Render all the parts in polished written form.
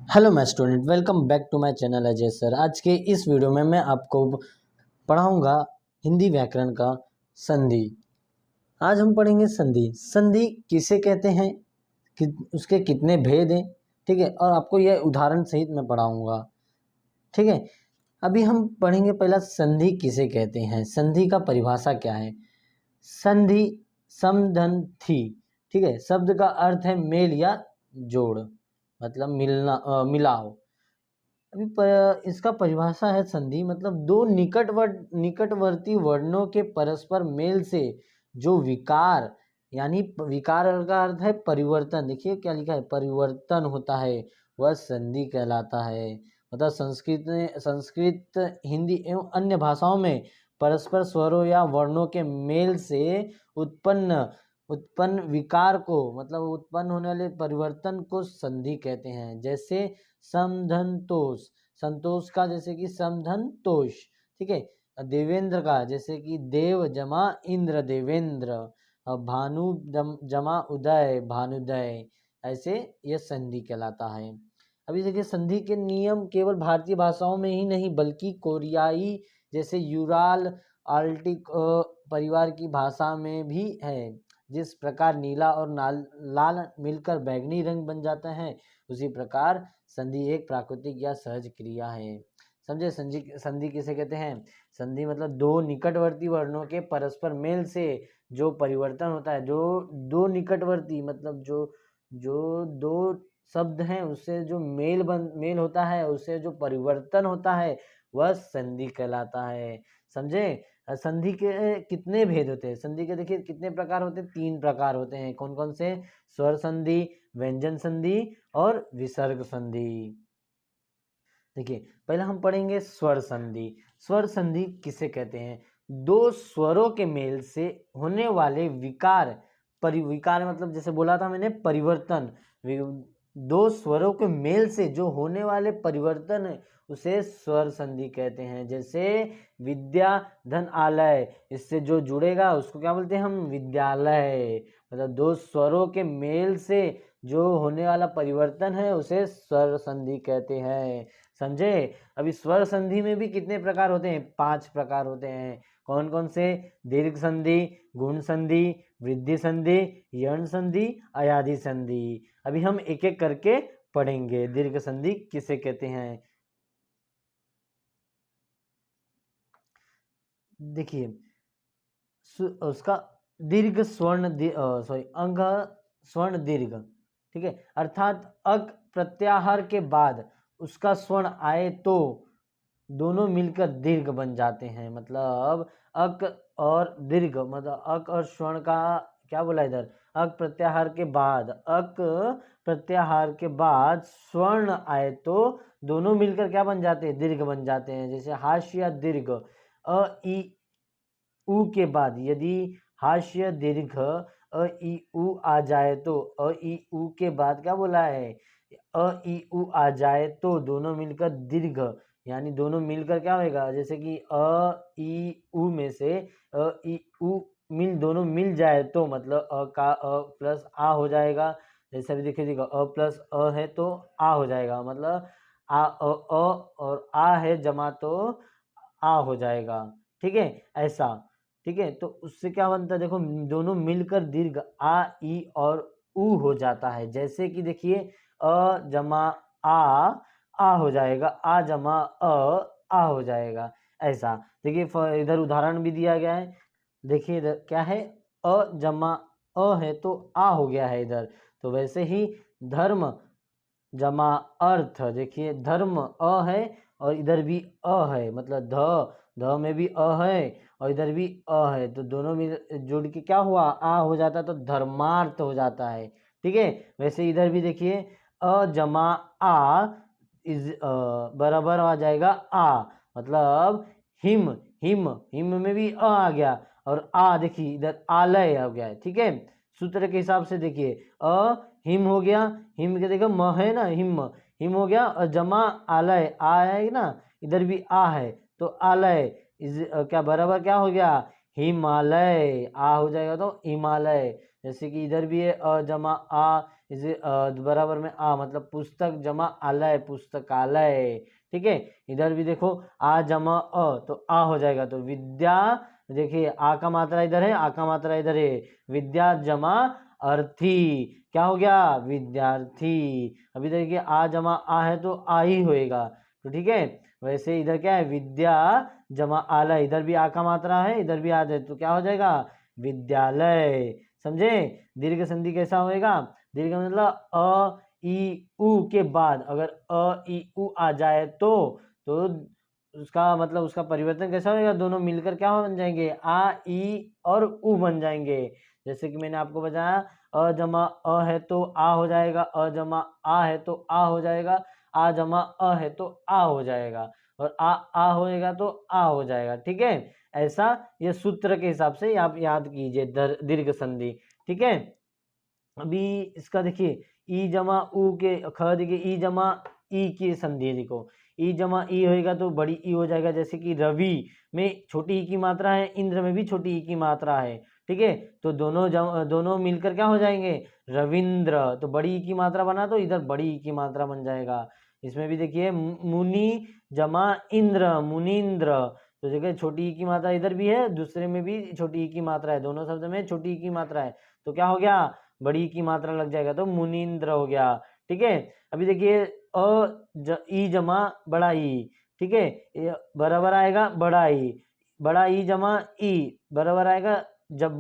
Hello मैं student, welcome back to my channel Ajay sir. आज के इस वीडियो में मैं आपको पढ़ाऊंगा हिंदी व्याकरण का संधि। आज हम पढ़ेंगे संधि। संधि किसे कहते हैं, कि उसके कितने भेद हैं, ठीक है, और आपको यह उदाहरण सहित मैं पढ़ाऊंगा, ठीक है। अभी हम पढ़ेंगे पहला संधि किसे कहते हैं, संधि का परिभाषा क्या है। संधि समधन थी, ठीक है, शब्द का अर्थ है मेल या जोड़, मतलब मिलाव। अभी इसका परिभाषा है संधि मतलब दो निकटवर्ती वर्णों के परस्पर मेल से जो विकार, यानी विकार का अर्थ है परिवर्तन। देखिए क्या लिखा है, परिवर्तन होता है, वह संधि कहलाता है। मतलब संस्कृत, हिंदी एवं अन्य भाषाओं में परस्पर स्वरों या वर्णों के मेल से उत्पन्न उत्पन्न विकार को, मतलब उत्पन्न होने वाले परिवर्तन को संधि कहते हैं। जैसे समधनतोष, संतोष का जैसे कि समधनतोष, ठीक है। देवेंद्र का जैसे कि देव जमा इंद्र देवेंद्र, भानु जमा उदय भानुदय, ऐसे यह संधि कहलाता है। अभी देखिए संधि के नियम केवल भारतीय भाषाओं में ही नहीं बल्कि कोरियाई जैसे यूराल आल्टिक परिवार की भाषा में भी है। जिस प्रकार नीला और लाल मिलकर बैंगनी रंग बन जाता है, उसी प्रकार संधि एक प्राकृतिक या सहज क्रिया है। समझे। संधि किसे कहते हैं। संधि मतलब दो निकटवर्ती वर्णों के परस्पर मेल से जो परिवर्तन होता है, जो दो निकटवर्ती मतलब जो जो दो शब्द हैं उससे जो मेल होता है, उससे जो परिवर्तन होता है, वह संधि कहलाता है। समझे। संधि के कितने भेद होते हैं। संधि के देखिए कितने प्रकार होते हैं, 3 प्रकार होते हैं। कौन कौन से। स्वर संधि, व्यंजन संधि और विसर्ग संधि। देखिए पहले हम पढ़ेंगे स्वर संधि। स्वर संधि किसे कहते हैं। दो स्वरों के मेल से होने वाले विकार, परिविकार मतलब जैसे बोला था मैंने परिवर्तन, दो स्वरों के मेल से जो होने वाले परिवर्तन है उसे स्वर संधि कहते हैं। जैसे विद्या धन आलय, इससे जो जुड़ेगा उसको क्या बोलते हैं हम, विद्यालय। मतलब दो स्वरों के मेल से जो होने वाला परिवर्तन है उसे स्वर संधि कहते हैं। समझे। अभी स्वर संधि में भी कितने प्रकार होते हैं, 5 प्रकार होते हैं। कौन कौन से। दीर्घ संधि, गुण संधि, वृद्धि संधि, यण संधि, अयाधि संधि। अभी हम एक एक करके पढ़ेंगे। दीर्घ संधि किसे कहते हैं। देखिए उसका दीर्घ स्वर्ण सॉरी अंग स्वर्ण दीर्घ, ठीक है, अर्थात अक प्रत्याहार के बाद उसका स्वर्ण आए तो दोनों मिलकर दीर्घ बन जाते हैं। मतलब अक और दीर्घ, मतलब अक और स्वर्ण का क्या बोला इधर, अक प्रत्याहार के बाद, अक प्रत्याहार के बाद स्वर्ण आए तो दोनों मिलकर क्या बन जाते हैं, दीर्घ बन जाते हैं। जैसे हास्य या दीर्घ, अ ई उ के बाद यदि हास्य दीर्घ अ ई उ आ जाए तो, अ ई उ के बाद क्या बोला है, अ ई उ आ जाए तो दोनों मिलकर दीर्घ, यानी दोनों मिलकर क्या होगा, जैसे कि अ ई उ में से अ ई उ दोनों मिल जाए तो मतलब अ का अ प्लस आ हो जाएगा। जैसे अभी देखिए अ प्लस अ है तो आ हो जाएगा, मतलब अ और आ है जमा तो आ हो जाएगा, ठीक है, ऐसा। ठीक है, तो उससे क्या बनता है, देखो दोनों मिलकर दीर्घ आ ई और उ हो जाता है। जैसे कि देखिए अ जमा आ हो जाएगा, आ जमा आ हो जाएगा, ऐसा। देखिए इधर उदाहरण भी दिया गया है। देखिए इधर क्या है, अ जमा अ है तो आ हो गया है इधर। तो वैसे ही धर्म जमा अर्थ, देखिए धर्म अ है और इधर भी अ है, मतलब ध में भी अ है और इधर भी अ है, तो दोनों में जुड़ के क्या हुआ, आ हो जाता है तो धर्मार्थ हो जाता है। ठीक है, वैसे इधर भी देखिए अ जमा आ इज बराबर आ जाएगा आ, मतलब हिम, हिम में भी अ आ गया और आ देखिए इधर आलय आ गया है। ठीक है, सूत्र के हिसाब से देखिए अ हिम हो गया, हिम के देखो म है ना, हिम हो गया और जमा आलय आ है ना, इधर भी आ है तो आलय क्या बराबर क्या हो गया, हिमालय, आ हो जाएगा तो हिमालय। जैसे कि इधर भी है अ जमा आ, इसे बराबर में आ, मतलब पुस्तक जमा आलय, पुस्तकालय। ठीक है, इधर भी देखो आ जमा अ, तो आ हो जाएगा, तो विद्या, देखिए आ का मात्रा इधर है, आ का मात्रा इधर है, विद्या जमा अर्थी, क्या हो गया, विद्यार्थी। अभी देखिए आ जमा आ है तो आ ही होएगा, तो ठीक है। वैसे इधर क्या है, विद्या जमा आलय, इधर भी आ का मात्रा है, इधर भी आ जाए तो क्या हो जाएगा, विद्यालय। समझे, दीर्घ संधि कैसा होएगा, दीर्घ मतलब अ ई उ के बाद अगर अ ई उ आ जाए तो उसका मतलब उसका परिवर्तन कैसा होगा, दोनों मिलकर क्या बन जाएंगे, आ ई और उ बन जाएंगे। जैसे कि मैंने आपको बताया, अ जमा अ है तो आ हो जाएगा, अ जमा आ है तो आ हो जाएगा, आ जमा अ है तो आ हो जाएगा, और आ होएगा तो आ हो जाएगा। ठीक है, ऐसा ये सूत्र के हिसाब से आप याद कीजिए दीर्घ संधि। ठीक है, अभी इसका देखिए ई जमा उ के ख, देखिए ई जमा ई की संधि है, देखो ई जमा ई होएगा तो बड़ी ई हो जाएगा। जैसे कि रवि में छोटी ई की मात्रा है, इंद्र में भी छोटी ई की मात्रा है। ठीक है, तो दोनों मिलकर क्या हो जाएंगे, रविंद्र, तो बड़ी ई की मात्रा बना तो इधर बड़ी ई की मात्रा बन जाएगा। इसमें भी देखिए मुनि जमा इंद्र, मुनीन्द्र, तो देखिए छोटी ई की मात्रा इधर भी है, दूसरे में भी छोटी ई की मात्रा है, दोनों शब्द में छोटी ई की मात्रा है, तो क्या हो गया, बड़ी की मात्रा लग जाएगा, तो मुनीन्द्र हो गया। ठीक है, अभी देखिए ई जमा बड़ा ई, ठीक है, बराबर आएगा बड़ा ई, बड़ा ई जमा ई बराबर आएगा जब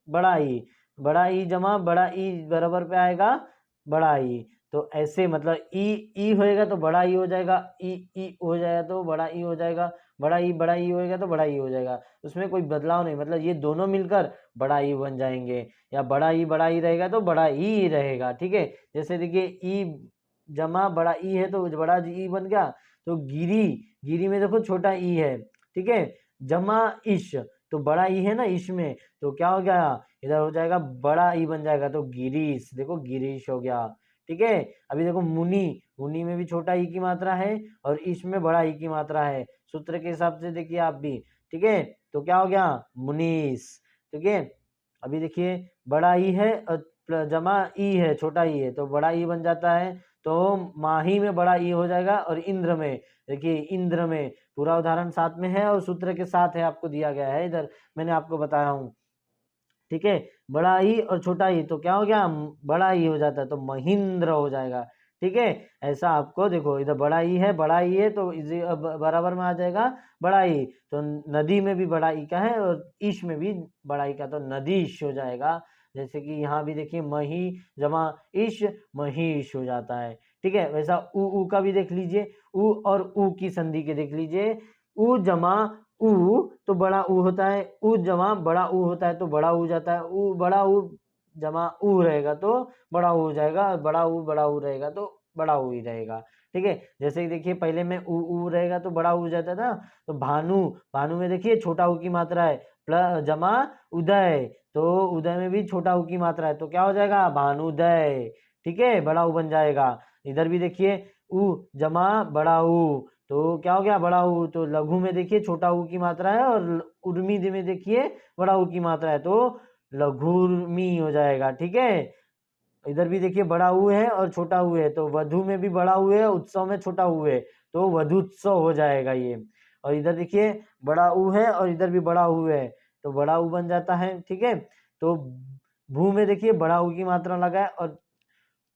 बड़ा ई जमा बड़ा ई बराबर पे आएगा बड़ा ई। तो ऐसे मतलब ई होएगा तो बड़ा ई हो जाएगा, ई हो जाएगा तो बड़ा ई हो जाएगा, बड़ा ई होएगा तो बड़ा ई हो जाएगा, उसमें कोई बदलाव नहीं, मतलब ये दोनों मिलकर बड़ा ई बन जाएंगे, या बड़ा ई रहेगा तो बड़ा ई रहेगा। ठीक है, जैसे देखिए ई जमा बड़ा ई है तो बड़ा ई बन गया, तो गिरी में देखो छोटा ई है। ठीक है, जमा इश, तो बड़ा ई है ना इश में, तो क्या हो गया, इधर हो जाएगा बड़ा ई बन जाएगा, तो गिरीश, देखो गिरीश हो गया। ठीक है, अभी देखो मुनि में भी छोटा ई की मात्रा है और इश में बड़ा ई की मात्रा है, सूत्र के हिसाब से देखिए आप भी। ठीक है, तो क्या हो गया, मुनीस। ठीक है, अभी देखिए बड़ा ई है और जमा ई है, छोटा ई है, तो बड़ा ई बन जाता है, तो माही में बड़ा ई हो जाएगा, और इंद्र में देखिए, इंद्र में पूरा उदाहरण साथ में है और सूत्र के साथ है, आपको दिया गया है इधर, मैंने आपको बताया हूँ। ठीक है, बड़ा ई और छोटा ई, तो क्या हो गया, बड़ा ई हो जाता है, तो महेंद्र हो जाएगा। ठीक है, ऐसा आपको देखो इधर बड़ा ई है तो बराबर में आ जाएगा बड़ा ई, तो नदी में भी बड़ा ई का है और ईश में भी बड़ा ई का, तो नदीश हो जाएगा। जैसे कि यहाँ भी देखिए मही जमा ईश, महीश हो जाता है। ठीक है, वैसा उ का भी देख लीजिए, उ और उ की संधि के देख लीजिए, उ जमा उ तो बड़ा उ होता है, उ जमा बड़ा उ होता है तो बड़ा उ जाता है, उ बड़ा उ जमा उ रहेगा तो बड़ा उ हो जाएगा, बड़ा उ रहेगा तो बड़ा उ ही रहेगा। ठीक है, जैसे कि देखिए पहले में उ रहेगा तो बड़ा उ जाता था, तो भानु में देखिए छोटा उ की मात्रा है, प्लस जमा उदय, तो उदय में भी छोटा उ की मात्रा है, तो क्या हो जाएगा, भानुदय। ठीक है, बड़ा उ बन जाएगा। इधर भी देखिए उ जमा बड़ा उ, तो क्या हो गया, बड़ा उ, तो लघु में देखिए छोटा उ की मात्रा है और उर्मी में देखिए बड़ा उ की मात्रा है, तो लघुर्मी हो जाएगा। ठीक है, इधर भी देखिए बड़ा उ है और छोटा उ है, तो वधु में भी बड़ा उ है, उत्सव में छोटा उ है, तो वधुत्सव हो जाएगा ये। और इधर देखिए बड़ा उ है और इधर भी बड़ा उ है, तो बड़ा उ बन जाता है। ठीक है, तो भू में देखिए बड़ा उ की मात्रा लगा है और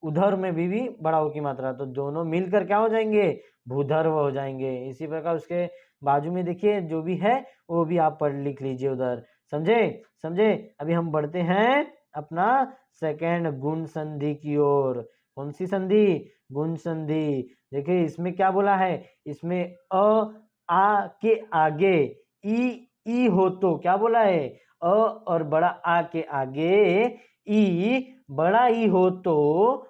उधर में भी बड़ा उ की मात्रा, तो दोनों मिलकर क्या हो जाएंगे, भूधर्व हो जाएंगे। इसी प्रकार उसके बाजू में देखिए जो भी है वो भी आप पढ़ लिख लीजिए उधर। समझे समझे, अभी हम बढ़ते हैं अपना सेकेंड गुण संधि की ओर। कौन सी संधि, गुण संधि। देखिए इसमें क्या बोला है, इसमें आ के आगे ई हो तो क्या बोला है, और बड़ा आ के आगे ई, बड़ा ई हो तो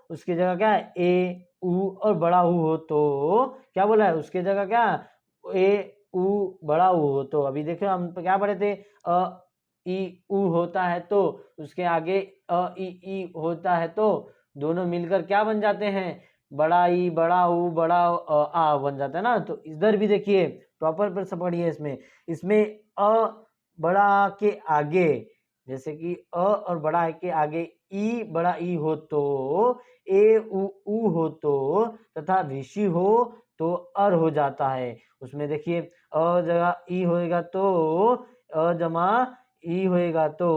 उसकी जगह क्या है, ए उ, और बड़ा उ हो तो क्या बोला है, उसके जगह क्या, ए उ बड़ा उ हो तो। अभी देखो हम क्या पढ़े थे, ई उ होता है तो उसके आगे ई होता है, तो दोनों मिलकर क्या बन जाते हैं, बड़ा ई बड़ा उ बड़ा आ बन जाता है ना। तो इधर भी देखिए प्रॉपर पर पढ़िए, इसमें अ बड़ा के आगे, जैसे कि अ और बड़ा के आगे ई बड़ा ई हो तो, ए उ हो तो, तथा ऋषि हो तो अर हो जाता है। उसमें देखिए अ जगह ई होएगा तो अ जमा ई होएगा तो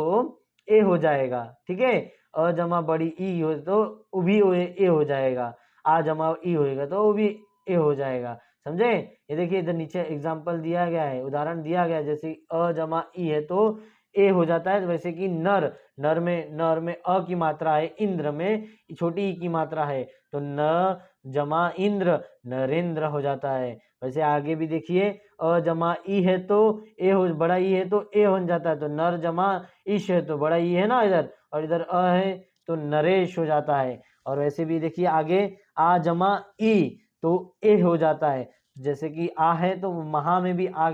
ए हो जाएगा, ठीक है। अ जमा बड़ी ई हो तो उ भी ए हो जाएगा। आ जमा ई होएगा तो वो भी ए हो जाएगा, समझे। ये देखिए इधर नीचे एग्जाम्पल दिया गया है, उदाहरण दिया गया है, जैसे अ जमा ई है तो ए हो जाता है। वैसे कि नर, नर में अ की मात्रा है, इंद्र में छोटी ई की मात्रा है, तो न जमा इंद्र नरेंद्र हो जाता है। वैसे आगे भी देखिए अ जमा ई है तो ए हो, बड़ा ई है तो ए बन जाता है, तो नर जमा ईश है तो बड़ा ई है ना इधर, और इधर अ है तो नरेश हो जाता है। और वैसे भी देखिए आगे आ जमा ई तो ए हो जाता है, जैसे कि आ है तो महा में भी आ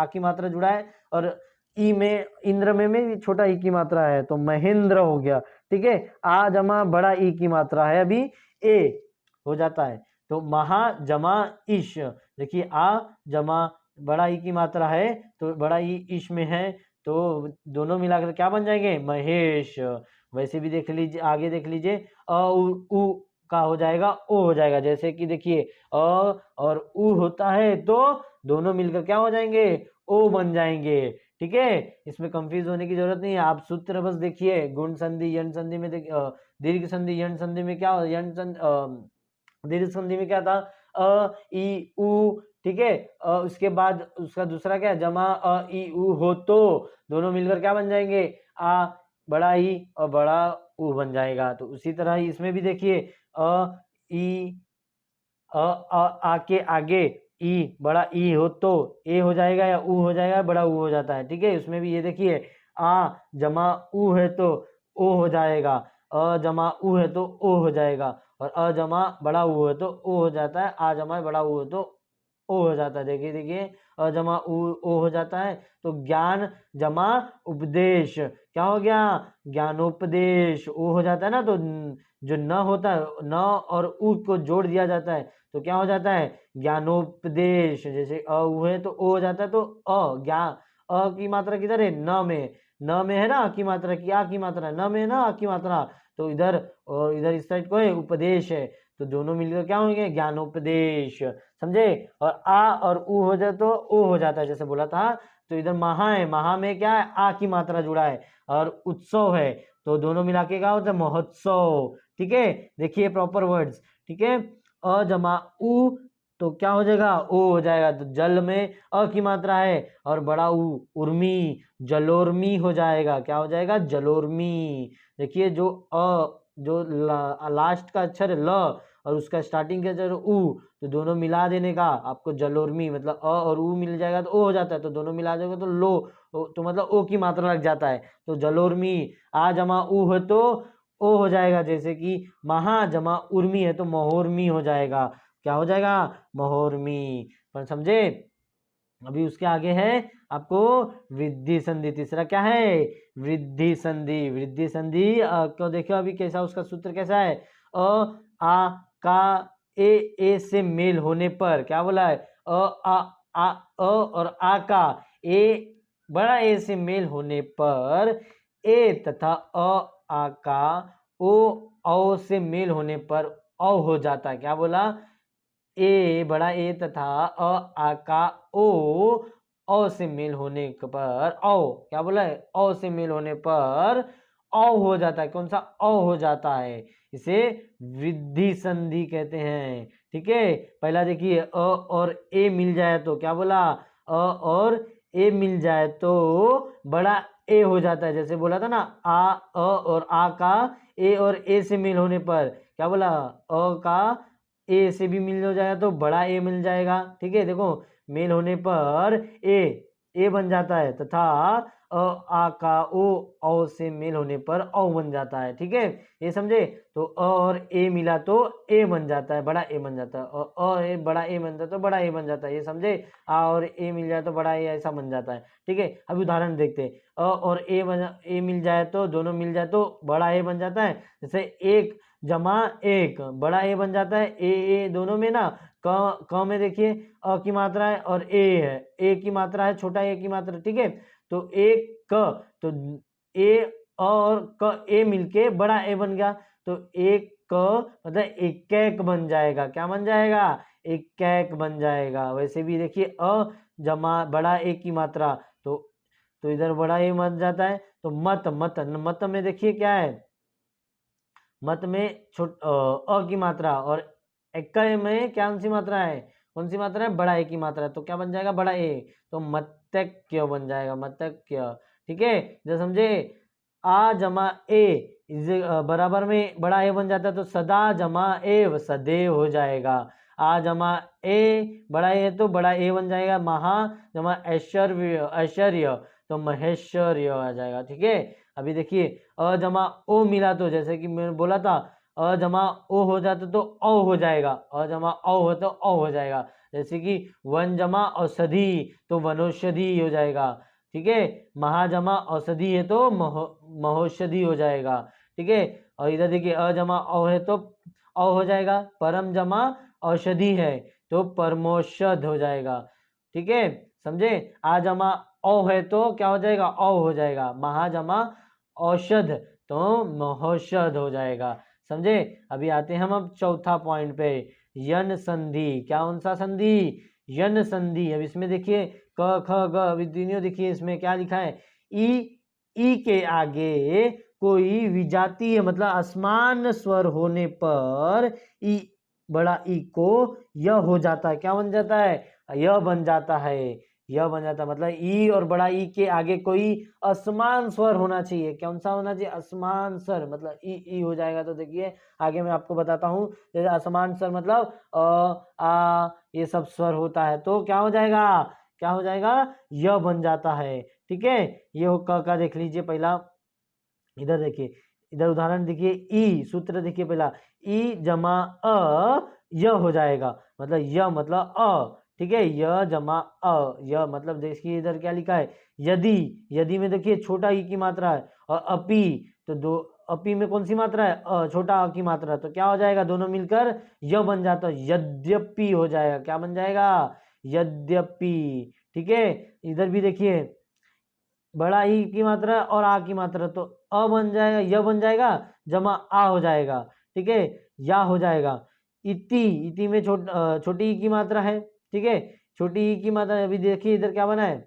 की मात्रा जुड़ा है, और ई में इंद्र में भी छोटा ई की मात्रा है तो महेंद्र हो गया, ठीक है। आ जमा बड़ा ई की मात्रा है अभी ए हो जाता है, तो महा जमा ईश, देखिए आ जमा बड़ा ई की मात्रा है तो बड़ा ई ईश में है, तो दोनों मिलाकर क्या बन जाएंगे, महेश। वैसे भी देख लीजिए, आगे देख लीजिए अ उ का हो जाएगा ओ हो जाएगा, जैसे कि देखिए अ और उ होता है तो दोनों मिलकर क्या हो जाएंगे, ओ बन जाएंगे, ठीक है। इसमें कंफ्यूज होने की जरूरत नहीं है, आप सूत्र बस देखिए, गुण संधि यण संधि में दीर्घ संधि यण संधि में क्या दीर्घ संधि में क्या था, अ ई उ, ठीक है। उसके बाद उसका दूसरा क्या है, जमा अ ई उ हो तो दोनों मिलकर क्या बन जाएंगे, आ बड़ा ई और बड़ा उ बन जाएगा। तो उसी तरह ही इसमें भी देखिए अ ई आ के आगे ई बड़ा ई हो तो ए हो जाएगा या उ हो जाएगा, बड़ा उ हो जाता है, ठीक है। उसमें भी ये देखिए आ जमा उ है तो ओ हो जाएगा, अ जमा उ है तो ओ हो जाएगा, और अ जमा बड़ा उ है तो ओ हो जाता है, आ जमा बड़ा उ है तो ओ हो जाता है। देखिए देखिए अ जमा उ ओ हो जाता है, तो ज्ञान जमा उपदेश क्या हो गया, ज्ञानोपदेश ओ हो जाता है ना, तो जो न होता है, न और उ को जोड़ दिया जाता है तो क्या हो जाता है, ज्ञानोपदेश। जैसे अ उ है तो ओ हो जाता है, तो अ ज्ञान, अ की मात्रा किधर है, न में, न में है ना की मात्रा, की आ की मात्रा, न में है ना आ की मात्रा, तो इधर और इधर इस साइड को है उपदेश है, तो दोनों मिलकर क्या होंगे, ज्ञानोपदेश, समझे। और आ और उ हो जाए तो ओ हो जाता है, जैसे बोला था। तो इधर महा है, महा में क्या है, आ की मात्रा जुड़ा है, और उत्सव है तो दोनों मिला के क्या होता है, महोत्सव, ठीक है। देखिए प्रॉपर वर्ड्स, ठीक है। अ जमा उ तो क्या हो जाएगा, ओ हो जाएगा, तो जल में अ की मात्रा है और बड़ा उ उर्मी, जलोर्मी हो जाएगा, क्या हो जाएगा, जलोर्मी। देखिए जो जो लास्ट का अक्षर ल और उसका स्टार्टिंग का अक्षर उ, तो दोनों मिला देने का आपको जलोर्मी, मतलब अ और उ मिल जाएगा तो ओ हो जाता है, तो दोनों मिला देगा तो लो, तो मतलब ओ की मात्रा लग जाता है, तो जलोर्मी। आ जमा उ है तो ओ हो जाएगा, जैसे कि महा जमा उर्मी है तो महोर्मी हो जाएगा, क्या हो जाएगा, महोर्मी। पर समझे। अभी उसके आगे है आपको वृद्धि संधि, तीसरा क्या है, वृद्धि संधि। वृद्धि संधि को देखो अभी कैसा, उसका सूत्र कैसा है, अ आ का ए से मेल होने पर, क्या बोला है, अ और आ का ए बड़ा ए से मेल होने पर, ए तथा आ का ओ से मेल होने पर औ हो जाता है, क्या बोला, ए बड़ा ए तथा आ का ओ से मेल होने पर औ, क्या बोला है, औ से मेल होने पर औ हो जाता है, कौन सा औ हो जाता है, इसे वृद्धि संधि कहते हैं, ठीक है। पहला देखिए अ और ए मिल जाए तो, क्या बोला, अ और ए मिल जाए तो बड़ा ए हो जाता है, जैसे बोला था ना, अ और आ का ए और ए से मेल होने पर, क्या बोला, अ का ए से भी मिल हो जाएगा तो बड़ा ए मिल जाएगा, ठीक है। देखो मेल होने पर ए बन जाता है, तथा आ का ओ से मेल होने पर औ बन जाता है, ठीक है। ये समझे, तो अ और ए मिला तो ए बन जाता है, बड़ा ए बन जाता है, और ए बड़ा ए बनता है तो बड़ा ए बन जाता है, ये समझे। आ और ए मिल जाए तो बड़ा ए ऐसा बन जाता है, ठीक है। अभी उदाहरण देखते हैं, अ और ए मिल जाए तो दोनों मिल जाए तो बड़ा ए बन जाता है, जैसे एक जमा एक बड़ा ए बन जाता है, ए दोनों में ना, क में देखिए अ की मात्रा है और ए है, ए की मात्रा है, छोटा ए की मात्रा, ठीक है। तो एक क, तो ए और क ए मिलके बड़ा ए बन गया, तो एक क मतलब एक बन जाएगा। क्या बन जाएगा? एक बन जाएगा। वैसे भी देखिए अ जमा बड़ा ए की मात्रा, तो इधर बड़ा ए बन जाता है। तो मत में देखिए क्या है, मत में अ की मात्रा, और एक्का में क्या सी मात्रा है, कौन सी मात्रा है? बड़ा ए की मात्रा। तो क्या बन जाएगा? बड़ा ए। तो मत्स्य बन जाएगा, मत्स्य। ठीक है, जब समझे? आ जमा ए बराबर में बड़ा ए बन जाता है, तो सदा जमा एव सदैव हो जाएगा। आ जमा ए बड़ा ए है तो बड़ा ए बन जाएगा। महा जमा ऐश्वर्य तो महेश्वर्य आ जाएगा। ठीक है, अभी देखिए अ जमा ओ मिला, तो जैसे कि मैंने बोला था अ जमा ओ हो जाता तो औ हो जाएगा, अ जमा औ हो तो औ हो जाएगा। जैसे कि वन जमा औषधि तो वनौषधि हो जाएगा। ठीक है, महाजमा औषधि है तो महोषधि हो जाएगा। ठीक है, और इधर देखिए अ जमा औ है तो औ हो जाएगा। परम जमा औषधि है तो परमौषध हो जाएगा। ठीक है, समझे? आ जमा औ है तो क्या हो जाएगा? औ हो जाएगा। महाजमा औषध तो महौषध हो जाएगा। समझे? अभी आते हैं हम अब चौथा पॉइंट पे, यन संधि। क्या कौन सा संधि? यन संधि। अब इसमें देखिए क ख ग, अभी तीनों देखिए इसमें क्या लिखा है, ई के आगे कोई विजातीय मतलब असमान स्वर होने पर ई बड़ा ई को य हो जाता है। क्या बन जाता है? य बन जाता है। यह बन जाता है मतलब ई और बड़ा ई के आगे कोई असमान स्वर होना चाहिए। कौन सा होना चाहिए? असमान स्वर, मतलब ई हो जाएगा। तो देखिए आगे मैं आपको बताता हूँ, जैसे असमान स्वर मतलब आ ये सब स्वर होता है तो क्या हो जाएगा? क्या हो जाएगा? यह बन जाता है। ठीक है, ये हो क का देख लीजिए पहला। इधर देखिए, इधर उदाहरण देखिए, ई सूत्र देखिए पहला, ई जमा अ य हो जाएगा, मतलब य मतलब अ। ठीक है, य जमा अ, य मतलब देखिए इधर क्या लिखा है, यदि। यदि में देखिए छोटा ई की मात्रा है, और अपी तो दो, अपी में कौन सी मात्रा है? अ, छोटा अ की मात्रा। तो क्या हो जाएगा? दोनों मिलकर य बन जाता है, यद्यपि हो जाएगा। क्या बन जाएगा? यद्यपि। ठीक है, इधर भी देखिए बड़ा ई की मात्रा और आ की मात्रा, तो अ बन जाएगा, य बन जाएगा, जमा आ हो जाएगा। ठीक है, या हो जाएगा। इति में छोटी ई की मात्रा है। ठीक है, छोटी ई की मात्रा, अभी देखिए इधर क्या बना है,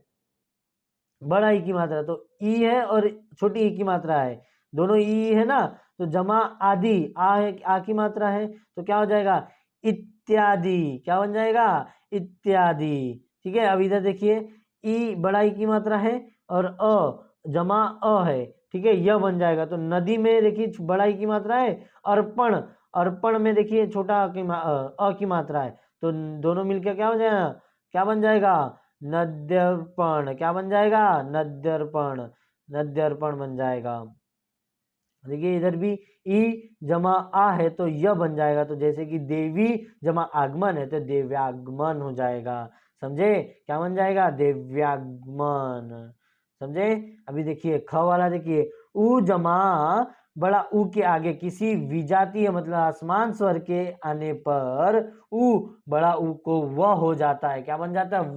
बड़ा ई की मात्रा। तो ई है और छोटी ई की मात्रा है, दोनों ई है ना, तो जमा आदि आ है, आ की मात्रा है, तो क्या हो जाएगा? इत्यादि। क्या बन जाएगा? इत्यादि। ठीक है, अब इधर देखिए ई बड़ा ई की मात्रा है और अ जमा अ है। ठीक है, यह बन जाएगा। तो नदी में देखिए बड़ा ई की मात्रा है, अर्पण, अर्पण में देखिए छोटा अ की मात्रा है, तो दोनों मिलकर क्या हो जाएगा? क्या बन जाएगा? नद्यर्पण। क्या बन जाएगा? नद्यर्पण, नद्यर्पण बन जाएगा। देखिए इधर भी ई जमा आ है तो यह बन जाएगा, तो जैसे कि देवी जमा आगमन है तो देव्यागमन हो जाएगा। समझे? क्या बन जाएगा? देव्यागमन। समझे? अभी देखिए ख वाला, देखिए उ जमा बड़ा उ के आगे किसी विजातीय मतलब आसमान स्वर के आने पर उ बड़ा उ को व हो जाता है। क्या बन जाता है?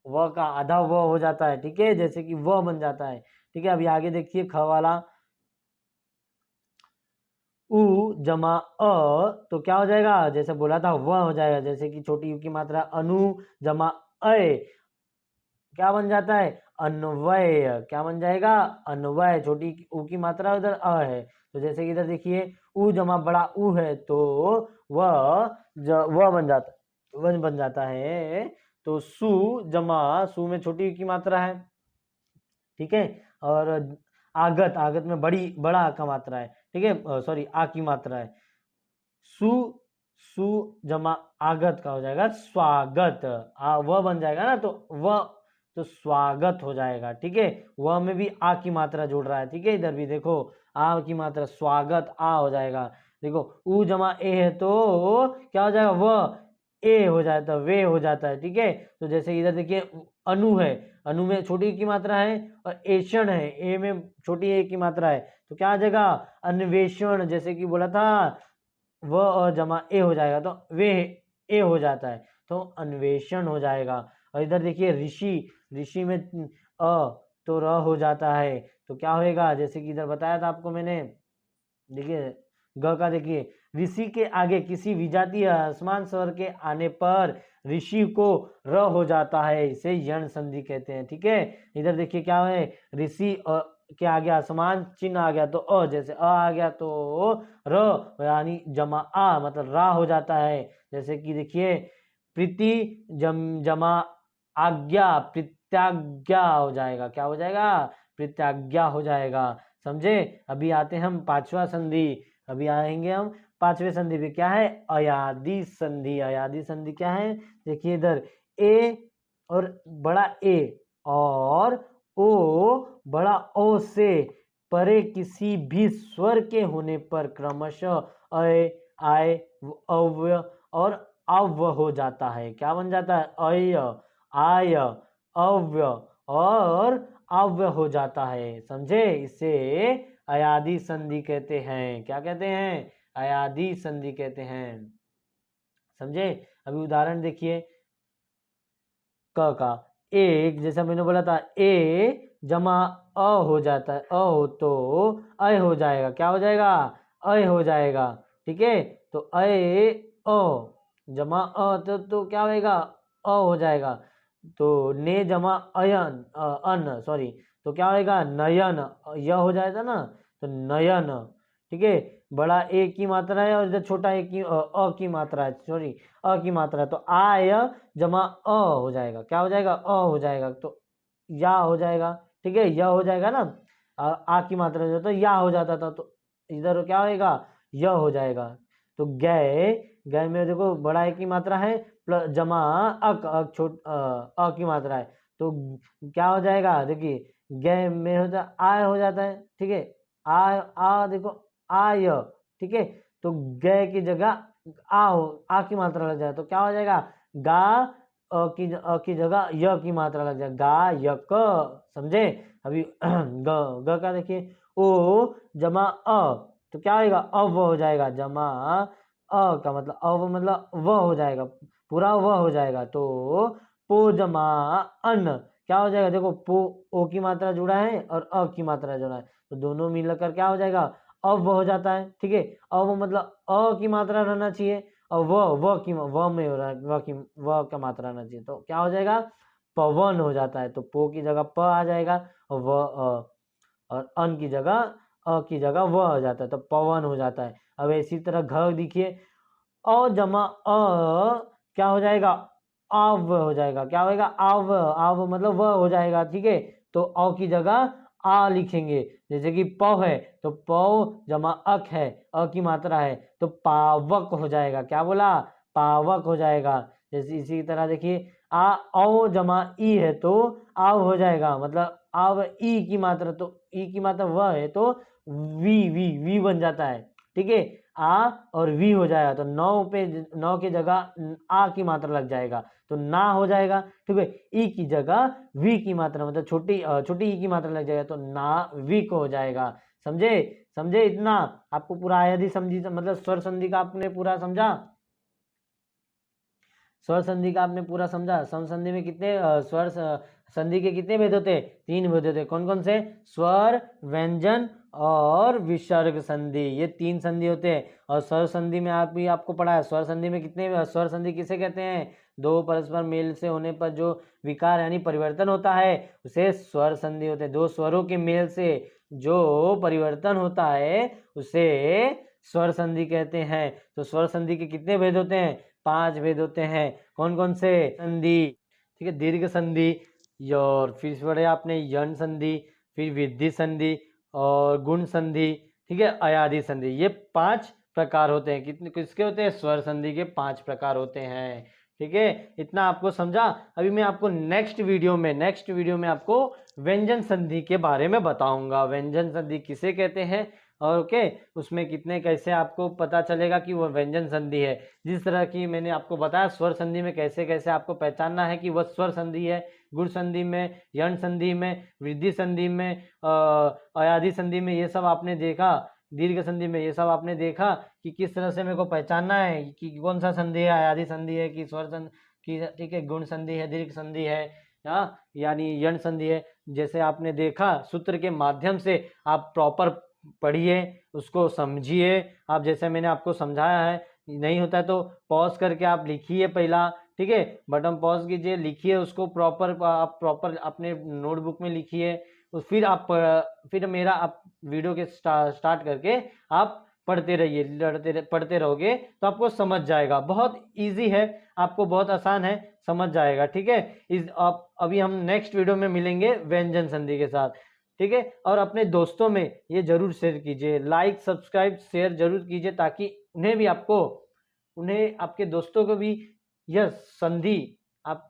व का आधा व हो जाता है। ठीक है, जैसे कि व बन जाता है। ठीक है, अभी आगे देखिए ख वाला, उ जमा अ तो क्या हो जाएगा? जैसे बोला था वह हो जाएगा। जैसे कि छोटी यू की मात्रा अनु जमा अय, क्या बन जाता है? अन्वय। क्या बन जाएगा? अन्वय। छोटी ऊ की मात्रा उधर अ है, तो जैसे कि इधर देखिए उ जमा बड़ा उ है तो वह बन जाता, वह बन जाता है। तो सु जमा, सु में छोटी की मात्रा है। ठीक है, और आगत, आगत में बड़ा आ का मात्रा है। ठीक है, सॉरी आ की मात्रा है। सु सु जमा आगत का हो जाएगा स्वागत, वह बन जाएगा ना, तो वह तो स्वागत हो जाएगा। ठीक है, वह में भी आ की मात्रा जुड़ रहा है। ठीक है, इधर भी देखो आ की मात्रा, स्वागत आ हो जाएगा। देखो उ जमा ए है तो क्या हो जाएगा? वह ए हो जाता है, वे हो जाता है। ठीक है, तो जैसे इधर देखिए अनु है, अनु में छोटी की मात्रा है, और एषण है, ए में छोटी ए की मात्रा है, तो क्या आ जाएगा? अन्वेषण। जैसे कि बोला था व और जमा ए हो जाएगा तो वे ए हो जाता है, तो अन्वेषण हो जाएगा। और इधर देखिए ऋषि, ऋषि में अ तो र हो जाता है। तो क्या होएगा, जैसे कि इधर बताया था आपको मैंने, देखिए ग का देखिए, ऋषि के आगे किसी विजातीय असमान स्वर के आने पर ऋषि को र हो जाता है, इसे यण संधि कहते हैं। ठीक है, इधर देखिए क्या है, ऋषि के आगे असमान चिन्ह आ गया तो अ, जैसे अ आ गया तो र यानी जमा आ मतलब रा हो जाता है। जैसे कि देखिए प्रीति जमा आज्ञा प्रत्याज्ञा हो जाएगा, क्या हो जाएगा, प्रत्याज्ञा हो जाएगा। समझे। अभी आते हैं हम पांचवा संधि, अभी आएंगे हम पांचवे संधि पे, क्या है, अयादि संधि। अयादि संधि क्या है, देखिए इधर ए और बड़ा ए और ओ बड़ा ओ से परे किसी भी स्वर के होने पर क्रमशः अय आय अव्य और अव्य हो जाता है। क्या बन जाता है, अय आय अव्य और अव्य हो जाता है। समझे, इसे अयादि संधि कहते हैं। क्या कहते हैं, अयादि संधि कहते हैं। समझे। अभी उदाहरण देखिए, क का एक, जैसा मैंने बोला था ए जमा अ हो जाता है, अ हो तो अय हो जाएगा, क्या हो जाएगा, अय हो जाएगा। ठीक है, तो अय अ जमा अ तो क्या होएगा, अ हो जाएगा। तो ने जमा अयन अन सॉरी, तो क्या होएगा, नयन, यह हो जाएगा ना, तो नयन। ठीक है, बड़ा ए की मात्रा है और इधर छोटा ए की अ की मात्रा है, सॉरी अ की मात्रा है, तो आय जमा अ हो जाएगा, क्या हो जाएगा, अ हो जाएगा, तो या हो जाएगा। ठीक है, यह हो जाएगा ना, आ की मात्रा जो तो या हो जाता था, तो इधर क्या होएगा, यह हो जाएगा। तो गए, गए में देखो बड़ा ए की मात्रा है प्लस जमा अक अक छोट अ की मात्रा है, तो क्या हो जाएगा, देखिए गए में होता आय हो जाता है। ठीक है, आ देखो आय। ठीक है, तो गए की जगह आ की मात्रा लग जाए तो क्या हो जाएगा, गा अ की जगह य की मात्रा लग जाए, गा यक। समझे। अभी ग का देखिए, ओ जमा अ तो क्या होगा, अव हो जाएगा, जमा अ का मतलब अव मतलब व हो जाएगा, पूरा व हो जाएगा। तो पो जमा अन क्या हो जाएगा, देखो पो ओ की मात्रा जुड़ा है और अ की मात्रा जुड़ा है, तो दोनों मिलकर क्या हो जाएगा, अव हो जाता है। ठीक है, अव मतलब अ की मात्रा रहना चाहिए और व की व में हो रहा है, व का मात्रा रहना चाहिए, तो क्या हो जाएगा, पवन हो जाता है। तो पो की जगह प आ जाएगा और व और अन की जगह अ की जगह व हो जाता है, तो पवन हो जाता है। अब इसी तरह घ देखिए, अ जमा क्या हो जाएगा, आव हो जाएगा, क्या होगा, आव, आव मतलब व हो जाएगा। ठीक है, तो अ की जगह आ लिखेंगे, जैसे कि प है तो प जमा अक है, अ की मात्रा है, तो पावक हो जाएगा। क्या बोला, पावक हो जाएगा। जैसे इसी तरह देखिए, आ औ जमा ई है तो आव हो जाएगा, मतलब आव ई की मात्रा, तो ई की मात्रा व है तो वी बन जाता है। ठीक है, आ और वी हो जाएगा, तो नौ की जगह आ की मात्रा लग जाएगा तो ना हो जाएगा। ठीक है, ई की जगह वी की मात्रा मतलब छोटी ई की मात्रा लग जाएगा तो ना वी को हो जाएगा। समझे। समझे, इतना आपको पूरा आयादी समझी, मतलब स्वर संधि का आपने पूरा समझा, स्वर संधि का आपने पूरा समझा। सम संधि में कितने स्वर संधि के कितने भेद होते हैं, 3 भेद होते हैं। कौन कौन से, स्वर, व्यंजन और विसर्ग संधि, ये 3 संधि होते हैं। और स्वर संधि में आप भी आपको पढ़ा है, स्वर संधि में कितने, स्वर संधि किसे कहते हैं, दो परस्पर मेल से होने पर जो विकार यानी परिवर्तन होता है उसे स्वर संधि होते हैं। दो स्वरों के मेल से जो परिवर्तन होता है उसे स्वर संधि कहते हैं। तो स्वर संधि के कितने भेद होते हैं, 5 भेद होते हैं। कौन कौन से, संधि, ठीक है, दीर्घ संधि, और फिर पढ़े आपने यण संधि, फिर विद्धि संधि और गुण संधि, ठीक है, अयादि संधि। ये 5 प्रकार होते हैं। कितने किसके होते हैं, स्वर संधि के 5 प्रकार होते हैं। ठीक है, इतना आपको समझा। अभी मैं आपको नेक्स्ट वीडियो में आपको व्यंजन संधि के बारे में बताऊंगा। व्यंजन संधि किसे कहते हैं और ओके उसमें कितने कैसे आपको पता चलेगा कि वह व्यंजन संधि है। जिस तरह की मैंने आपको बताया स्वर संधि में कैसे कैसे आपको पहचानना है कि वह स्वर संधि है, गुण संधि में, यण संधि में, वृद्धि संधि में, अयादि संधि में, ये सब आपने देखा। दीर्घ संधि में ये सब आपने देखा कि किस तरह से मेरे को पहचानना है कि कौन सा संधि है, अयादि संधि है कि स्वर संधि की, ठीक है, गुण संधि है, दीर्घ संधि है, यानी यण संधि है। जैसे आपने देखा सूत्र के माध्यम से आप प्रॉपर पढ़िए, उसको समझिए। आप जैसे मैंने आपको समझाया है, नहीं होता है तो पॉज करके आप लिखिए पहला, ठीक है, बटन पॉज कीजिए, लिखिए उसको प्रॉपर, आप प्रॉपर अपने नोटबुक में लिखिए। फिर मेरा आप वीडियो के स्टार्ट करके आप पढ़ते रहिए, पढ़ते रहोगे तो आपको समझ जाएगा। बहुत इजी है, आपको बहुत आसान है, समझ जाएगा, ठीक है। अभी हम नेक्स्ट वीडियो में मिलेंगे व्यंजन संधि के साथ, ठीक है। और अपने दोस्तों में ये जरूर शेयर कीजिए, लाइक सब्सक्राइब शेयर जरूर कीजिए, ताकि उन्हें आपके दोस्तों को भी यह संधि आप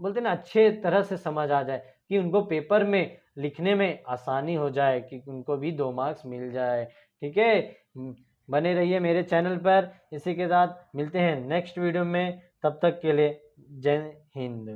बोलते ना अच्छे तरह से समझ आ जाए, कि उनको पेपर में लिखने में आसानी हो जाए, कि उनको भी 2 मार्क्स मिल जाए, ठीक है। बने रहिए मेरे चैनल पर। इसी के साथ मिलते हैं नेक्स्ट वीडियो में, तब तक के लिए जय हिंद।